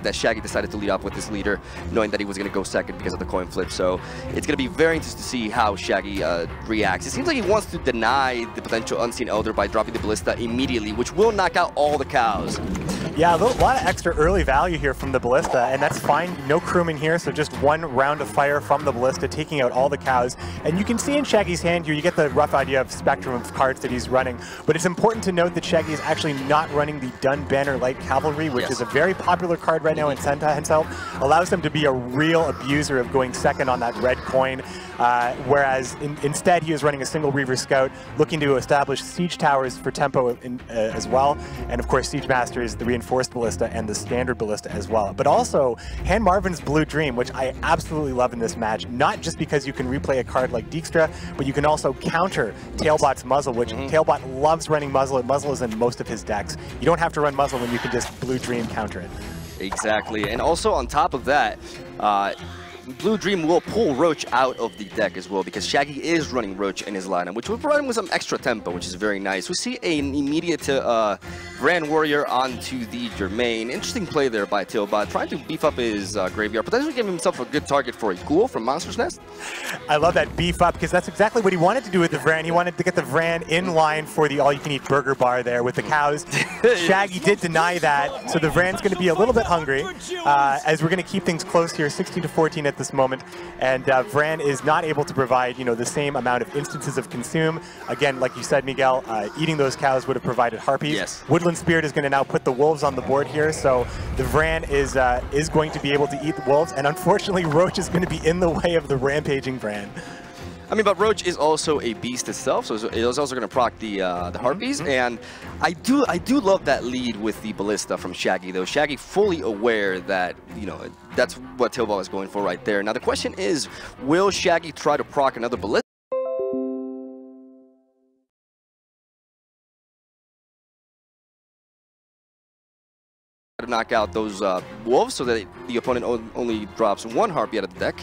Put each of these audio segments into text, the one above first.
that Shaggy decided to lead off with this leader, knowing that he was going to go second because of the coin flip. So it's going to be very interesting to see how Shaggy reacts. It seems like he wants to deny the potential Unseen Elder by dropping the Ballista immediately, which will knock out all the cows. Yeah, a lot of extra early value here from the Ballista, and that's fine. No crewman here, so just one round of fire from the Ballista, taking out all the cows. And you can see in Shaggy's hand here, you get the rough idea of spectrum of cards that he's running. But it's important to note that Shaggy is actually not running the Dun Banner Light Cavalry, which is a very popular card right now in Sentai himself. Allows him to be a real abuser of going second on that red coin. Whereas instead he is running a single Reaver Scout, looking to establish siege towers for tempo as well. And of course, Siege Master is the reinforced Ballista and the standard Ballista as well. But also, Han Marvin's Blue Dream, which I absolutely love in this match, not just because you can replay a card like Dijkstra, but you can also counter Tailbot's Muzzle, which Tailbot loves running Muzzle, and Muzzle is in most of his decks. You don't have to run Muzzle when you can just Blue Dream counter it. Exactly, and also on top of that, Blue Dream will pull Roach out of the deck as well, because Shaggy is running Roach in his lineup, which will provide him with some extra tempo, which is very nice. We see an immediate Grand Warrior onto the Germain. Interesting play there by Tailbot, trying to beef up his graveyard, potentially giving himself a good target for a Ghoul from Monster's Nest. I love that beef up, because that's exactly what he wanted to do with the Vran. He wanted to get the Vran in line for the all-you-can-eat burger bar there with the cows. Shaggy did deny that, so the Vran's going to be a little bit hungry, as we're going to keep things close here, 16-14 at this moment, and Vran is not able to provide, you know, the same amount of instances of consume. Again, like you said, Miguel, eating those cows would have provided Harpies. Yes. Woodland Spirit is going to now put the Wolves on the board here, so the Vran is going to be able to eat the Wolves, and unfortunately, Roach is going to be in the way of the rampaging Vran. I mean, but Roach is also a beast itself, so it was also going to proc the Harpies, and I do love that lead with the Ballista from Shaggy, though. Shaggy fully aware that, you know, that's what Tailbot is going for right there. Now the question is, will Shaggy try to proc another Ballista? To knock out those wolves so that the opponent only drops one Harpy out of the deck,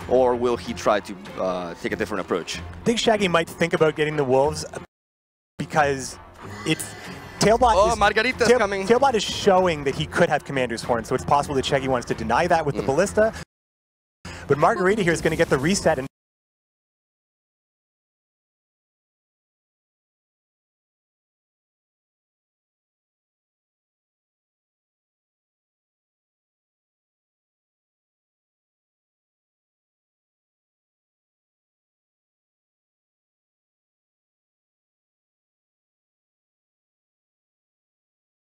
or will he try to take a different approach? I think Shaggy might think about getting the wolves because it's Tailbot. Margarita's coming. Tailbot is showing that he could have Commander's Horn, so it's possible that Shaggy wants to deny that with the Ballista. But Margarita here is going to get the reset and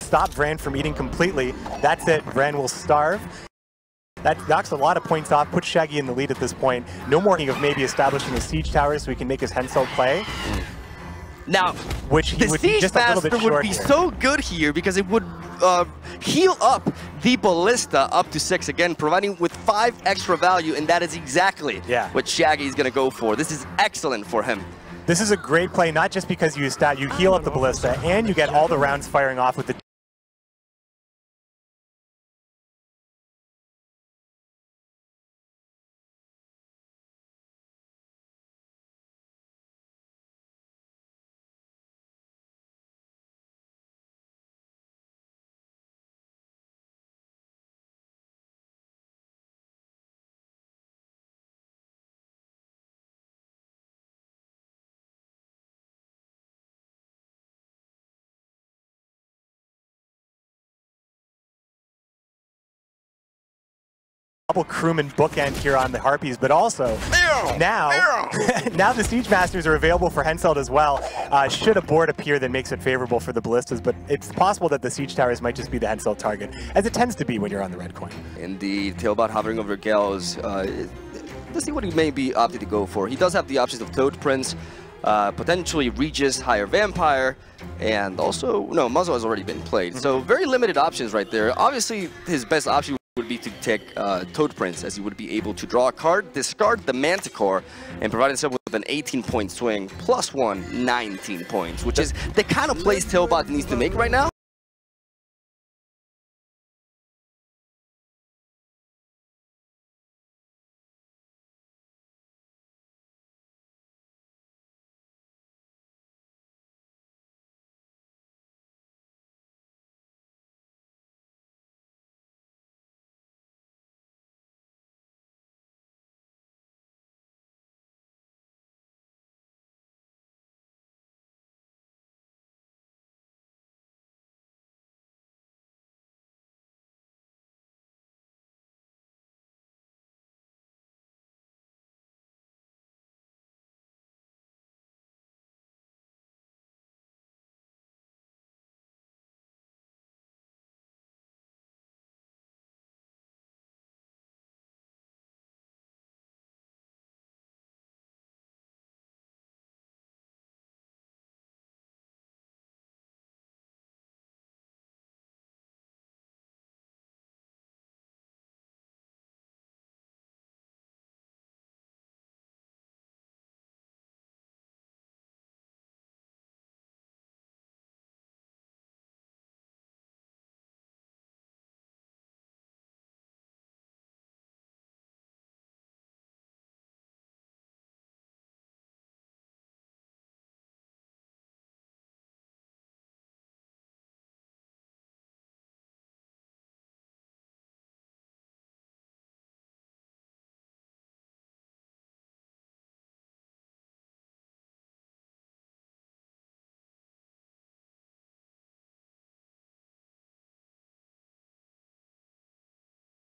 stop Vran from eating completely. That's it. Vran will starve. That knocks a lot of points off, puts Shaggy in the lead at this point. No more of maybe establishing a siege tower so he can make his Hensel play. Now, which he would be just a little bit short would be here. so good here because it would heal up the Ballista up to 6 again, providing with 5 extra value, and that is exactly what Shaggy is going to go for. This is excellent for him. This is a great play, not just because you heal up the Ballista and you get all the rounds firing off with the double crewman bookend here on the Harpies, but also now the Siege Masters are available for Henselt as well. Should a board appear that makes it favorable for the Ballistas, but it's possible that the Siege Towers might just be the Henselt target, as it tends to be when you're on the red coin. Indeed, Tailbot hovering over Gels. Let's see what he may be opted to go for. He does have the options of Toad Prince, potentially Regis, Higher Vampire, and also, no, Muzzle has already been played. So very limited options right there. Obviously, his best option would be to take Toad Prince, as he would be able to draw a card, discard the Manticore, and provide himself with an 18-point swing, plus 1, 19 points, which is the kind of plays Tailbot needs to make right now.